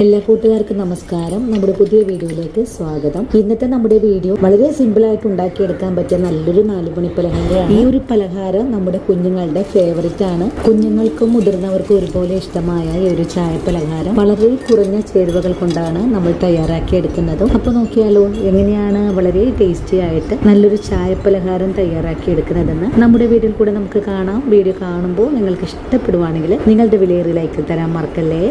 എല്ലാ കൂട്ടുകാർക്കും നമസ്കാരം. നമ്മുടെ പുതിയ വീഡിയോയിലേക്ക് സ്വാഗതം. ഇന്നത്തെ നമ്മുടെ വീഡിയോ വളരെ സിമ്പിൾ ആയിട്ട് ഉണ്ടാക്കിയെടുക്കാൻ പറ്റിയ നല്ലൊരു 4 മണി പലഹാരമാണ്. ഈ ഒരു പലഹാരം നമ്മുടെ കുഞ്ഞുങ്ങളുടെ ഫേവറേറ്റ് ആണ്. കുഞ്ഞുങ്ങൾക്കും മുതിർന്നവർക്കും ഒരുപോലെ ഇഷ്ടമായ ഈ ഒരു ചായ പലഹാരം വളരെ കുറഞ്ഞ ചേരുവകൾ കൊണ്ടാണ് നമ്മൾ തയ്യാറാക്കി എടുക്കുന്നത്. അപ്പൊ നോക്കിയാലോ എങ്ങനെയാണ് വളരെ ടേസ്റ്റി ആയിട്ട് നല്ലൊരു ചായ പലഹാരം തയ്യാറാക്കി എടുക്കുന്നതെന്ന് നമ്മുടെ വീഡിയോയിൽ കൂടെ നമുക്ക് കാണാം. വീഡിയോ കാണുമ്പോൾ നിങ്ങൾക്ക് ഇഷ്ടപ്പെടുവാണെങ്കിൽ നിങ്ങളുടെ വിലയേറിയ ലൈക്ക് തരാൻ മറക്കല്ലേ.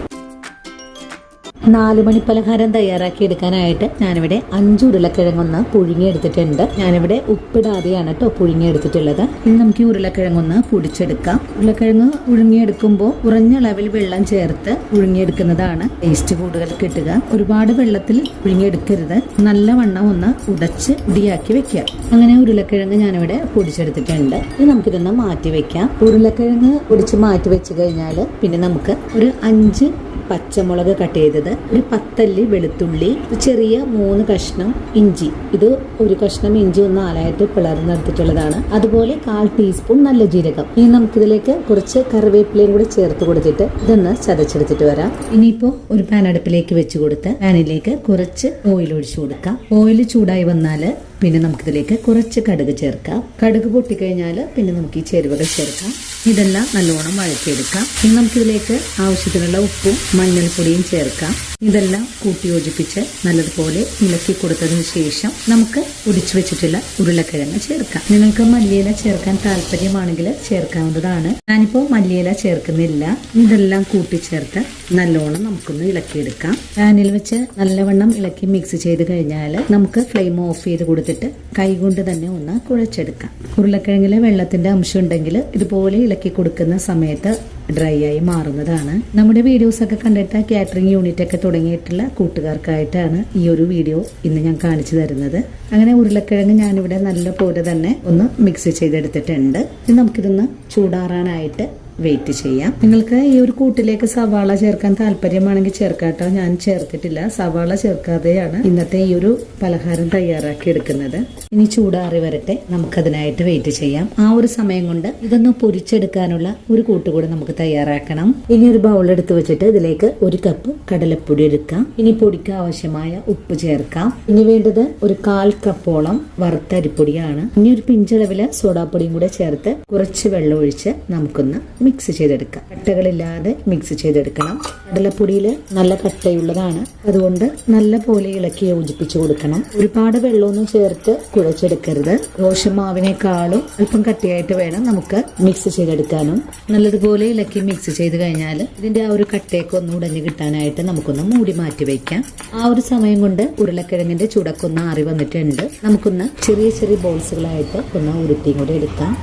4 മണി പലഹാരം തയ്യാറാക്കി എടുക്കാനായിട്ട് ഞാനിവിടെ 5 ഉരുളക്കിഴങ്ങൊന്ന് പുഴുങ്ങിയെടുത്തിട്ടുണ്ട്. ഞാനിവിടെ ഉപ്പിടാതെയാണ് കേട്ടോ പുഴുങ്ങിയെടുത്തിട്ടുള്ളത്. ഇനി നമുക്ക് ഈ ഉരുളക്കിഴങ്ങൊന്ന് പൊടിച്ചെടുക്കാം. ഉരുളക്കിഴങ്ങ് പുഴുങ്ങിയെടുക്കുമ്പോൾ കുറഞ്ഞ അളവിൽ വെള്ളം ചേർത്ത് പുഴുങ്ങിയെടുക്കുന്നതാണ് ടേസ്റ്റ് കൂടുതൽ കിട്ടുക. ഒരുപാട് വെള്ളത്തിൽ പുഴുങ്ങിയെടുക്കരുത്. നല്ലവണ്ണം ഒന്ന് ഉടച്ച് ഇടിയാക്കി വെക്കുക. അങ്ങനെ ഉരുളക്കിഴങ്ങ് ഞാനിവിടെ പൊടിച്ചെടുത്തിട്ടുണ്ട്. ഇനി നമുക്കിതൊന്ന് മാറ്റി വെക്കാം. ഉരുളക്കിഴങ്ങ് പൊടിച്ച് മാറ്റി വെച്ച് കഴിഞ്ഞാൽ പിന്നെ നമുക്ക് ഒരു 5 പച്ചമുളക് കട്ട് ചെയ്തത്, ഒരു 10 അല്ലി വെളുത്തുള്ളി, ചെറിയ 3 കഷ്ണം ഇഞ്ചി, ഇത് ഒരു കഷ്ണം ഇഞ്ചി ഒന്ന് 4 പിളർന്നെടുത്തിട്ടുള്ളതാണ്. അതുപോലെ 1/4 ടീസ്പൂൺ നല്ല ജീരകം. ഇനി നമുക്കിതിലേക്ക് കുറച്ച് കറിവേപ്പിലയും കൂടി ചേർത്ത് കൊടുത്തിട്ട് ഇതൊന്ന് ചതച്ചെടുത്തിട്ട് വരാം. ഇനിയിപ്പോൾ ഒരു പാൻ അടുപ്പിലേക്ക് വെച്ച് കൊടുത്ത് പാനിലേക്ക് കുറച്ച് ഓയിൽ ഒഴിച്ചു കൊടുക്കാം. ഓയിൽ ചൂടായി വന്നാൽ പിന്നെ നമുക്കിതിലേക്ക് കുറച്ച് കടുക് ചേർക്കാം. കടുക് പൊട്ടിക്കഴിഞ്ഞാൽ പിന്നെ നമുക്ക് ഈ ചേരുവകൾ ചേർക്കാം. ഇതെല്ലാം നല്ലോണം വഴറ്റിയെടുക്കാം. ഇനി നമുക്കിതിലേക്ക് ആവശ്യത്തിനുള്ള ഉപ്പും മഞ്ഞൾപ്പൊടിയും ചേർക്കാം. ഇതെല്ലാം കൂട്ടി യോജിപ്പിച്ച് നല്ലതുപോലെ ഇളക്കി കൊടുത്തതിന് ശേഷം നമുക്ക് ഒടിച്ചു വെച്ചിട്ടുള്ള ഉരുളക്കിഴങ്ങ് ചേർക്കാം. നിങ്ങൾക്ക് മല്ലിയില ചേർക്കാൻ താല്പര്യമാണെങ്കിൽ ചേർക്കാവുന്നതാണ്. ഞാനിപ്പോൾ മല്ലിയില ചേർക്കുന്നില്ല. ഇതെല്ലാം കൂട്ടി ചേർത്ത് നല്ലോണം നമുക്കൊന്ന് ഇളക്കിയെടുക്കാം. പാനിൽ വെച്ച് നല്ലവണ്ണം ഇളക്കി മിക്സ് ചെയ്ത് കഴിഞ്ഞാൽ നമുക്ക് ഫ്ലെയിം ഓഫ് ചെയ്ത് കൊടുത്തിട്ട് കൈകൊണ്ട് തന്നെ ഒന്ന് കുഴച്ചെടുക്കാം. ഉരുളക്കിഴങ്ങിലെ വെള്ളത്തിന്റെ അംശം ഉണ്ടെങ്കിൽ ഇതുപോലെ ഇളക്കി കൊടുക്കുന്ന സമയത്ത് ഡ്രൈ ആയി മാറുന്നതാണ്. നമ്മുടെ വീഡിയോസ് ഒക്കെ കണ്ടിട്ട് കാറ്ററിംഗ് യൂണിറ്റ് ഒക്കെ തുടങ്ങിയിട്ടുള്ള കൂട്ടുകാർക്കായിട്ടാണ് ഈ ഒരു വീഡിയോ ഇന്ന് ഞാൻ കാണിച്ചു തരുന്നത്. അങ്ങനെ ഉരുളക്കിഴങ്ങ് ഞാനിവിടെ നല്ല പോലെ തന്നെ ഒന്ന് മിക്സ് ചെയ്തെടുത്തിട്ടുണ്ട്. ഇനി നമുക്കിതൊന്ന് ചൂടാറാനായിട്ട് വെയിറ്റ് ചെയ്യാം. നിങ്ങൾക്ക് ഈ ഒരു കൂട്ടിലേക്ക് സവാള ചേർക്കാൻ താല്പര്യമാണെങ്കിൽ ചേർക്കാട്ടോ. ഞാൻ ചേർത്തിട്ടില്ല. സവാള ചേർക്കാതെയാണ് ഇന്നത്തെ ഈ ഒരു പലഹാരം തയ്യാറാക്കി എടുക്കുന്നത്. ഇനി ചൂടാറി വരട്ടെ, നമുക്കതിനായിട്ട് വെയിറ്റ് ചെയ്യാം. ആ ഒരു സമയം കൊണ്ട് ഇതൊന്ന് പൊരിച്ചെടുക്കാനുള്ള ഒരു കൂട്ടുകൂടി നമുക്ക് തയ്യാറാക്കണം. ഇനി ഒരു ബൗൾ എടുത്ത് വെച്ചിട്ട് ഇതിലേക്ക് 1 കപ്പ് കടലപ്പൊടി എടുക്കാം. ഇനി പൊടിക്ക് ആവശ്യമായ ഉപ്പ് ചേർക്കാം. ഇനി വേണ്ടത് ഒരു 1/4 കപ്പോളം വറുത്ത അരിപ്പൊടിയാണ്. ഇനി ഒരു പിഞ്ചളവില് സോഡാപ്പൊടിയും കൂടെ ചേർത്ത് കുറച്ച് വെള്ളം ഒഴിച്ച് നമുക്കൊന്ന് മിക്സ് ചെയ്തെടുക്കാം. കട്ടകളില്ലാതെ മിക്സ് ചെയ്തെടുക്കണം. കടലപ്പൊടിയിൽ നല്ല കട്ടയുള്ളതാണ്, അതുകൊണ്ട് നല്ല പോലെ ഇളക്കി യോജിപ്പിച്ചു കൊടുക്കണം. ഒരുപാട് വെള്ളമൊന്നും ചേർത്ത് കുഴച്ചെടുക്കരുത്. ദോശമാവിനേക്കാളും അല്പം കട്ടിയായിട്ട് വേണം നമുക്ക് മിക്സ് ചെയ്തെടുക്കാനും. നല്ലതുപോലെ ഇളക്കി മിക്സ് ചെയ്ത് കഴിഞ്ഞാൽ ഇതിന്റെ ആ ഒരു കട്ടയൊക്കെ ഒന്ന് ഉടഞ്ഞു കിട്ടാനായിട്ട് നമുക്കൊന്ന് മൂടി മാറ്റി വയ്ക്കാം. ആ ഒരു സമയം കൊണ്ട് ഉരുളക്കിഴങ്ങിന്റെ ചുടക്കൊന്ന് ആറി വന്നിട്ടുണ്ട്. നമുക്കൊന്ന് ചെറിയ ചെറിയ ബോൾസുകളായിട്ട് ഒന്ന് ഉരുട്ടിയും കൂടെ എടുക്കാം.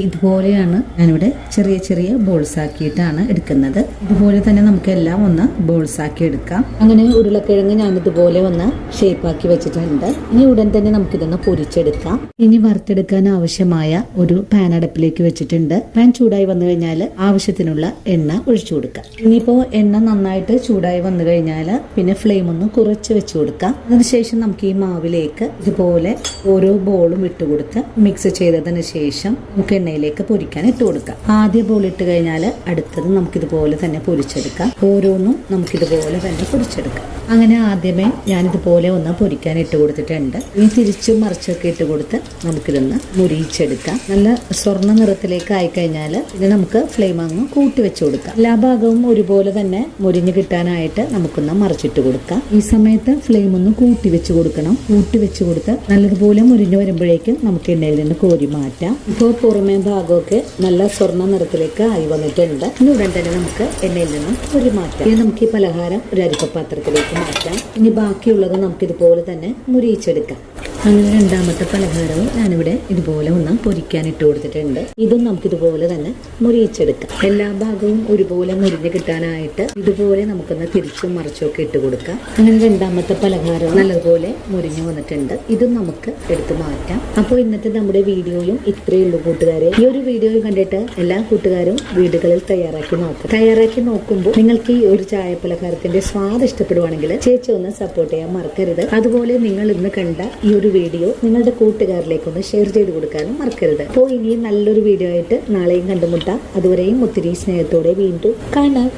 ഇതുപോലെയാണ് ഞാനിവിടെ ചെറിയ ചെറിയ ബോൾസ് ആക്കിയിട്ടാണ് എടുക്കുന്നത്. ഇതുപോലെ തന്നെ നമുക്ക് എല്ലാം ഒന്ന് ബോൾസ് ആക്കി എടുക്കാം. അങ്ങനെ ഉരുളക്കിഴങ്ങ് ഞാൻ ഇതുപോലെ ഒന്ന് ഷേപ്പ് ആക്കി വെച്ചിട്ടുണ്ട്. ഇനി ഉടൻ തന്നെ നമുക്കിതൊന്ന് പൊരിച്ചെടുക്കാം. ഇനി വറുത്തെടുക്കാൻ ആവശ്യമായ ഒരു പാൻ അടുപ്പിലേക്ക് വെച്ചിട്ടുണ്ട്. പാൻ ചൂടായി വന്നു കഴിഞ്ഞാൽ ആവശ്യത്തിനുള്ള എണ്ണ ഒഴിച്ചു കൊടുക്കാം. ഇനിയിപ്പോ എണ്ണ നന്നായിട്ട് ചൂടായി വന്നു കഴിഞ്ഞാൽ പിന്നെ ഫ്ലെയിം ഒന്ന് കുറച്ച് വെച്ച് കൊടുക്കാം. അതിനുശേഷം നമുക്ക് ഈ മാവിലേക്ക് ഇതുപോലെ ഓരോ ബോളും ഇട്ട് കൊടുത്ത് മിക്സ് ചെയ്തതിന് ശേഷം നമുക്ക് എണ്ണയിലേക്ക് പൊരിക്കാൻ ഇട്ട് കൊടുക്കാം. ആദ്യ ബോൾ ഇട്ട് കഴിഞ്ഞാൽ അടുത്തത് നമുക്കിതുപോലെ തന്നെ പൊരിച്ചെടുക്കാം. ഓരോന്നും നമുക്കിതുപോലെ തന്നെ പൊരിച്ചെടുക്കാം. അങ്ങനെ ആദ്യമേ ഞാനിതുപോലെ ഒന്ന് പൊരിക്കാൻ ഇട്ട് കൊടുത്തിട്ടുണ്ട്. ഇനി തിരിച്ചും മറിച്ചൊക്കെ ഇട്ട് കൊടുത്ത് നമുക്കിതൊന്ന് മുരിയിച്ചെടുക്കാം. നല്ല സ്വർണ്ണ നിറത്തിലേക്ക് ആയിക്കഴിഞ്ഞാൽ ഇത് നമുക്ക് ഫ്ലെയിം അങ്ങ് കൂട്ടി വെച്ച് കൊടുക്കാം. എല്ലാ ഭാഗവും ഒരുപോലെ തന്നെ മുരിഞ്ഞ് കിട്ടാനായിട്ട് നമുക്കൊന്ന് മറിച്ചിട്ട് കൊടുക്കാം. ഈ സമയത്ത് ഫ്ലെയിം ഒന്ന് കൂട്ടി വെച്ച് കൊടുക്കണം. കൂട്ടി വെച്ച് കൊടുത്ത് നല്ലതുപോലെ മുരിഞ്ഞ് വരുമ്പോഴേക്കും നമുക്ക് എണ്ണയിൽ നിന്ന് കോരി മാറ്റാം. ഇപ്പോൾ പുറമേ ഭാഗമൊക്കെ നല്ല സ്വർണ്ണ നിറത്തിലേക്ക് ആയി വന്നിട്ടുണ്ട്. ഇനി ഉടൻ തന്നെ നമുക്ക് എണ്ണയിൽ നിന്നും കോരി മാറ്റാം. ഇനി നമുക്ക് ഈ പലഹാരം ഒരു അരിപ്പപാത്രത്തിലേക്ക് മാറ്റാം. ഇനി ബാക്കിയുള്ളത് നമുക്ക് ഇതുപോലെ തന്നെ മുരിയിച്ചെടുക്കാം. അങ്ങനെ രണ്ടാമത്തെ പലഹാരവും ഞാനിവിടെ ഇതുപോലെ ഒന്ന് പൊരിക്കാൻ ഇട്ട് കൊടുത്തിട്ടുണ്ട്. ഇതും നമുക്ക് ഇതുപോലെ തന്നെ മുരിയിച്ചെടുക്കാം. എല്ലാ ഭാഗവും ഒരുപോലെ മുരിഞ്ഞ് കിട്ടാനായിട്ട് ഇതുപോലെ നമുക്കൊന്ന് തിരിച്ചും മറിച്ചൊക്കെ ഇട്ട് കൊടുക്കാം. അങ്ങനെ രണ്ടാമത്തെ പലഹാരവും നല്ലതുപോലെ മുരിഞ്ഞു വന്നിട്ടുണ്ട്. ഇതും നമുക്ക് എടുത്തു മാറ്റാം. അപ്പോൾ ഇന്നത്തെ നമ്മുടെ വീഡിയോയും ഇത്രയേ ഉള്ളൂ കൂട്ടുകാരെ. ഈ ഒരു വീഡിയോ കണ്ടിട്ട് എല്ലാ കൂട്ടുകാരും വീടുകളിൽ തയ്യാറാക്കി നോക്കുമ്പോൾ നിങ്ങൾക്ക് ഈ ഒരു ചായ പലഹാരത്തിന്റെ സ്വാദ് ഇഷ്ടപ്പെടുവാണെങ്കിൽ ചേച്ചി ഒന്ന് സപ്പോർട്ട് ചെയ്യാൻ മറക്കരുത്. അതുപോലെ നിങ്ങൾ ഇന്ന് കണ്ട ഈ ഒരു വീഡിയോ നിങ്ങളുടെ കൂട്ടുകാരിലേക്കൊന്ന് ഷെയർ ചെയ്ത് കൊടുക്കാനും മറക്കരുത്. അപ്പോൾ ഇനിയും നല്ലൊരു വീഡിയോ ആയിട്ട് നാളെയും കണ്ടുമുട്ടാം. അതുവരെയും ഒത്തിരി സ്നേഹത്തോടെ വീണ്ടും കാണാം.